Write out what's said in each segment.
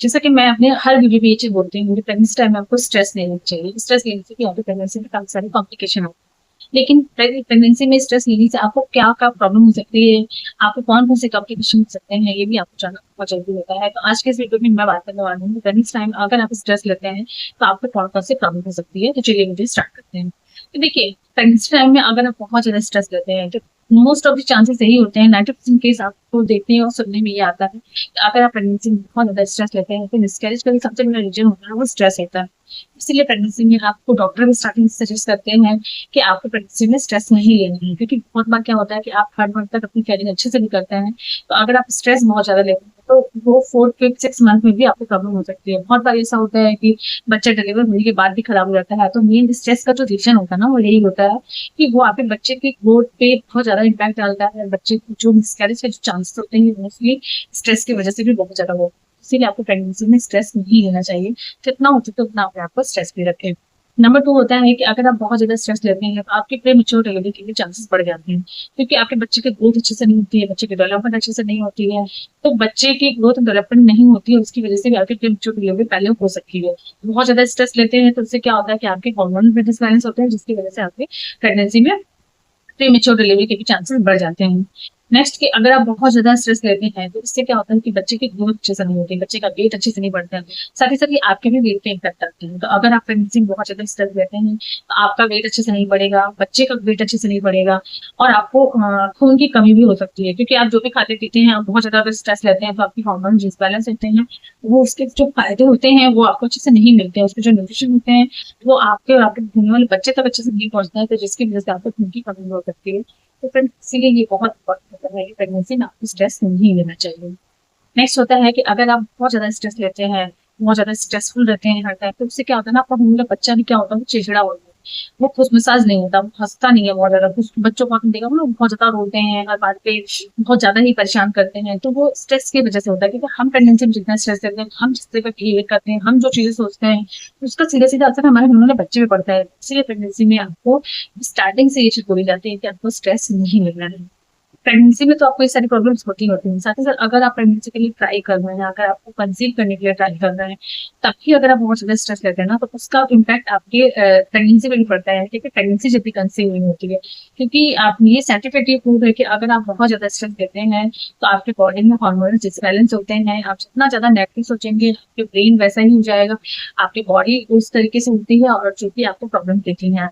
जैसा कि मैं अपने हर वीडियो पे ये चीज़ बोलती हूँ कि प्रेगनेंसी टाइम में आपको स्ट्रेस नहीं लेना चाहिए। स्ट्रेस लेने से क्या होता है, प्रेगनेंसी में काफ़ी सारी कॉम्प्लिकेशन होती है। लेकिन प्रेगनेंसी में स्ट्रेस लेने से आपको क्या-क्या प्रॉब्लम हो सकती है, आपको कौन-कौन से कॉम्प्लिकेशन हो सकते हैं, ये भी आपको जानना बहुत ज़रूरी होता है। तो आज के इस वीडियो में मैं बात करने वाली हूँ, प्रेगनेंसी टाइम अगर आप स्ट्रेस लेते हैं, तो आपको कौन-कौन सी प्रॉब्लम हो सकती है। तो चलिए वीडियो स्टार्ट करते हैं। तो देखिए, प्रेगनेंसी टाइम में अगर आप बहुत ज़्यादा स्ट्रेस लेते हैं, तो मोस्ट ऑफ द चांसेस यही होते हैं, 90% केस आपको देखने और सुनने में ये आता है अगर आप प्रेगनेंसी में बहुत ज़्यादा स्ट्रेस लेते हैं तो मिसकैरेज का भी सबसे बड़ा रीज़न होता है वो स्ट्रेस होता है। इसीलिए प्रेगनेंसी में आपको डॉक्टर भी स्टार्टिंग से सजेस्ट करते हैं कि आपको प्रेगनेंसी में स्ट्रेस नहीं लेना है, क्योंकि बहुत बार क्या होता है कि आप हर मंथ तक अपनी कैरिंग अच्छे से भी करते हैं, तो अगर आप स्ट्रेस बहुत ज़्यादा लेते हैं तो वो 4 5 6 मंथ में भी आपको प्रॉब्लम हो सकती है। बहुत बार ऐसा होता है कि बच्चा डिलीवर होने के बाद भी खराब हो जाता है, तो मेन स्ट्रेस का जो रीज़न होता है ना वो यही होता है कि वो आपके बच्चे की ग्रोथ पे बहुत ज़्यादा इम्पैक्ट डालता है। बच्चे की जो मिसकैरेज के जो चांसेस होते हैं मोस्टली स्ट्रेस की वजह से भी बहुत ज़्यादा हो, इसीलिए आपको प्रेगनेंसी में स्ट्रेस नहीं लेना चाहिए। जितना हो सके उतना अपने आप को स्ट्रेस फ्री रखें। नंबर 2 होता है कि अगर आप बहुत ज़्यादा स्ट्रेस लेते हैं तो आपके प्रीमैच्योर डिलीवरी के भी चांसेस बढ़ जाते हैं, क्योंकि आपके बच्चे की ग्रोथ अच्छे से नहीं होती है, बच्चे की डेवलपमेंट अच्छे से नहीं होती है। तो बच्चे की ग्रोथ और डेवलपमेंट नहीं होती है, उसकी वजह से भी आपकी प्रीमैच्योर डिलीवरी पहले हो सकती है। बहुत ज़्यादा स्ट्रेस लेते हैं तो उससे क्या होता है कि आपके हार्मोन डिसबैलेंस होते हैं, जिसकी वजह से आपकी प्रेगनेंसी में प्रीमेच्योर डिलीवरी के भी चांसेस बढ़ जाते हैं। नेक्स्ट कि अगर आप बहुत ज़्यादा स्ट्रेस लेते हैं, तो इससे क्या होता है कि बच्चे की ग्रोथ अच्छे से नहीं होती है, बच्चे का वेट अच्छे से नहीं बढ़ता है। साथ ही साथ ये आपके भी वेट पे इम्पैक्ट करते हैं। तो अगर आप प्रेगनेंसी में बहुत ज़्यादा स्ट्रेस लेते हैं, तो आपका वेट अच्छे से नहीं बढ़ेगा, बच्चे का वेट अच्छे से नहीं बढ़ेगा और आपको खून की कमी भी हो सकती है, क्योंकि आप जो भी खाते-पीते हैं, आप बहुत ज़्यादा अगर स्ट्रेस लेते हैं, तो आपके हार्मोन डिसबैलेंस होते हैं, वो उसके जो फ़ायदे होते हैं, वो आपको अच्छे से नहीं मिलते हैं। उसके जो न्यूट्रिशन होते हैं, वो आपके और आपके होने वाले बच्चे तक अच्छे से नहीं पहुँचते हैं, तो जिसकी वजह से आपको खून की कमी हो सकती है। तो फ्रेंड्स इसीलिए ये बहुत इम्पोर्टेंट होता है कि प्रेगनेंसी में आपको स्ट्रेस नहीं लेना चाहिए। नेक्स्ट होता है कि अगर आप बहुत ज़्यादा स्ट्रेस लेते हैं, बहुत ज़्यादा स्ट्रेसफुल रहते हैं हर टाइम, तो उससे क्या होता है ना, आपका होने वाला बच्चा भी क्या होता है, वो चिड़चिड़ा होता है। वो खुशमिजाज नहीं होता, वो हँसता नहीं है बहुत ज़्यादा। कुछ बच्चों को आपने देखा होगा, वो बहुत ज़्यादा रोते हैं, हर बात पे बहुत ज़्यादा ही परेशान करते हैं। तो वो स्ट्रेस की वजह से होता है, क्योंकि हम प्रेगनेंसी में जितना स्ट्रेस लेते हैं, हम जिस तरह का बिहेवियर करते हैं, हम जो चीज़ें सोचते हैं, उसका सीधा-सीधा असर हमारे होने वाले बच्चे पे पड़ता है। इसीलिए प्रेगनेंसी में आपको स्टार्टिंग से ये चीज़ बोली जाती है कि आपको स्ट्रेस नहीं लेना है। प्रेगनेंसी में तो आपको ये सारी प्रॉब्लम्स होती होती हैं। साथ ही साथ अगर आप प्रेगनेंसी के लिए ट्राई कर रहे हैं, अगर आपको कंसीव करने के लिए ट्राई कर रहे हैं, तब भी अगर आप बहुत ज़्यादा स्ट्रेस लेते हैं ना, तो उसका इम्पैक्ट आपके प्रेगनेंसी पे भी पड़ता है, क्योंकि प्रेगनेंसी जब भी कंसीव नहीं होती है। क्योंकि आप ये साइंटिफिकली प्रूव है कि अगर आप बहुत ज़्यादा स्ट्रेस लेते हैं, तो आपके बॉडी में हार्मोनल डिसबैलेंस होते हैं। आप जितना ज़्यादा नेगेटिव सोचेंगे, आपके ब्रेन वैसा ही हो जाएगा, आपकी बॉडी उस तरीके से होती है और जो भी आपको प्रॉब्लम देती है।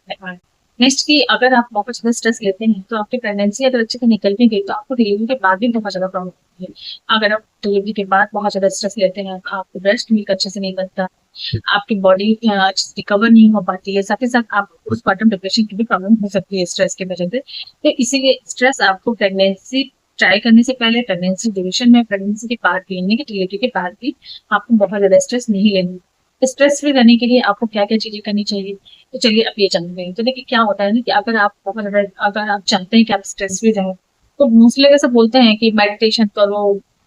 नेक्स्ट कि अगर आप बहुत ज़्यादा स्ट्रेस लेते हैं, तो आपकी प्रेगनेंसी अगर अच्छे से निकल भी गई, तो आपको डिलीवरी के बाद भी बहुत ज़्यादा प्रॉब्लम होती है। अगर आप डिलीवरी के बाद बहुत ज़्यादा स्ट्रेस लेते हैं, तो आपको ब्रेस्ट मिल्क अच्छे से नहीं बनता, आपकी बॉडी अच्छे से रिकवर नहीं हो पाती है, साथ ही साथ आपको पोस्टपार्टम डिप्रेशन की भी प्रॉब्लम हो सकती है स्ट्रेस की वजह से। तो इसीलिए स्ट्रेस आपको प्रेगनेंसी ट्राई करने से पहले, प्रेगनेंसी ड्यूरेशन में, प्रेगनेंसी के बाद भी, यानी कि डिलीवरी के बाद भी आपको बहुत ज़्यादा स्ट्रेस नहीं लेनी। स्ट्रेस फ्री रहने के लिए आपको क्या-क्या चीज़ें करनी चाहिए? तो चलिए अब ये जानते हैं। तो देखिए क्या होता है ना कि अगर आप बहुत ज़्यादा अगर आप चाहते हैं कि आप स्ट्रेस फ्री रहें, तो मोस्टली लोग ऐसा बोलते हैं कि मेडिटेशन करो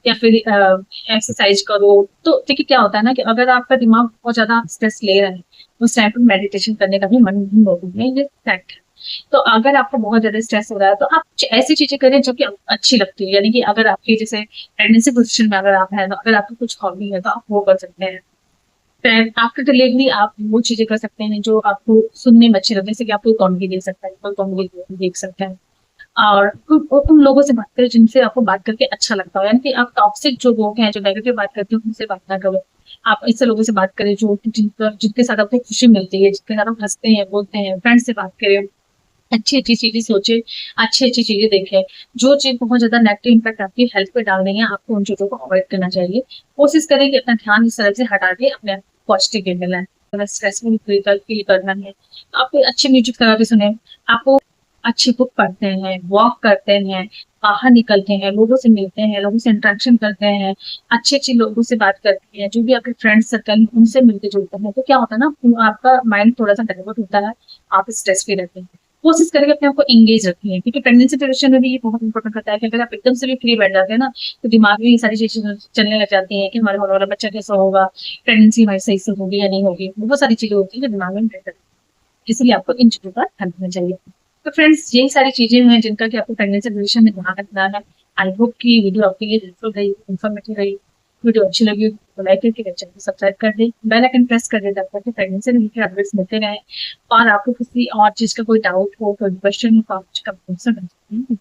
या फिर एक्सरसाइज करो। तो देखिए क्या होता है ना कि अगर आपका दिमाग बहुत ज़्यादा स्ट्रेस ले रहा है, उस टाइम पे मेडिटेशन करने का भी मन नहीं होता है, ये फैक्ट है। तो अगर आपको बहुत ज़्यादा स्ट्रेस हो रहा है, तो आप कुछ ऐसी चीज़ें करें जो कि अच्छी लगती है। यानी कि अगर आपकी जैसे प्रेगनेंसी पोज़ीशन में अगर आप हैं, तो अगर आपकी कुछ हॉबी है, तो आप वो कर सकते हैं। आफ्टर डिलीवरी आप वो चीज़ें कर सकते हैं जो आपको सुनने में अच्छी लगती है, जैसे कि आप कोई कॉमेडी देख सकते हैं, कोई कॉमेडी देख सकते हैं और उन लोगों से बात करें जिनसे आपको बात करके अच्छा लगता हो। यानी कि आप टॉक्सिक जो लोग हैं, जो नेगेटिव बात करते हैं, उनसे बात ना करो। आप ऐसे लोगों से बात करें जो जिनके साथ आपको खुशी मिलती है, जिनके साथ आप हँसते हैं, बोलते हैं, फ्रेंड से बात करें। अच्छी-अच्छी चीज़ें सोचें, अच्छी-अच्छी चीज़ें देखें। जो चीज़ बहुत ज़्यादा नेगेटिव इम्पैक्ट आपकी हेल्थ पे डाल रही है, आपको उन चीज़ों को अवॉइड करना चाहिए। कोशिश करें कि अपना ध्यान इस तरफ से हटा के अपने आप को पॉजिटिव वे में लाएँ। अगर स्ट्रेस में फील करना है, तो आप कोई अच्छी म्यूज़िक लगा के सुनें। आपको अच्छी बुक पढ़ते हैं, वॉक करते हैं, बाहर निकलते हैं, लोगों से मिलते हैं, लोगों से इंटरेक्शन करते हैं, अच्छे-अच्छे लोगों से बात करते हैं, जो भी आपके फ्रेंड सर्कल हैं, उनसे मिलते-जुलते हैं। तो क्या होता है ना, आपका माइंड थोड़ा-सा डाइवर्ट होता है, आप स्ट्रेस फ्री रहते हैं। कोशिश करें कि अपने आप को एंगेज रखें, क्योंकि प्रेगनेंसी ड्यूरेशन में भी ये बहुत इंपॉर्टेंट होता है कि अगर आप एकदम से भी फ्री बैठ जाते हैं ना, तो दिमाग में ये सारी चीज़ें चलने लग जाती हैं कि हमारे होने वाला बच्चा कैसा होगा, प्रेगनेंसी हमारी सही से होगी या नहीं होगी। बहुत सारी चीज़ें होती हैं जो दिमाग में बैठ जाती हैं। इसलिए आपको इन चीज़ों का ध्यान रखना चाहिए। तो फ्रेंड्स यही सारी चीज़ें हैं जिनका कि आपको प्रेगनेंसी ड्यूरेशन में ध्यान रखना है। आई होप कि वीडियो आपके लिए हेल्पफुल रही, इन्फॉर्मेटिव रही। वीडियो अच्छी लगी हो तो लाइक करके चैनल को सब्सक्राइब कर दे, बेल आइकन प्रेस कर दे ताकि प्रेगनेंसी रिलेटेड अपडेट्स मिलते रहे। और आपको किसी और चीज का कोई डाउट हो, कोई क्वेश्चन हो तो आप मुझे कमेंट में पूछ सकते हैं।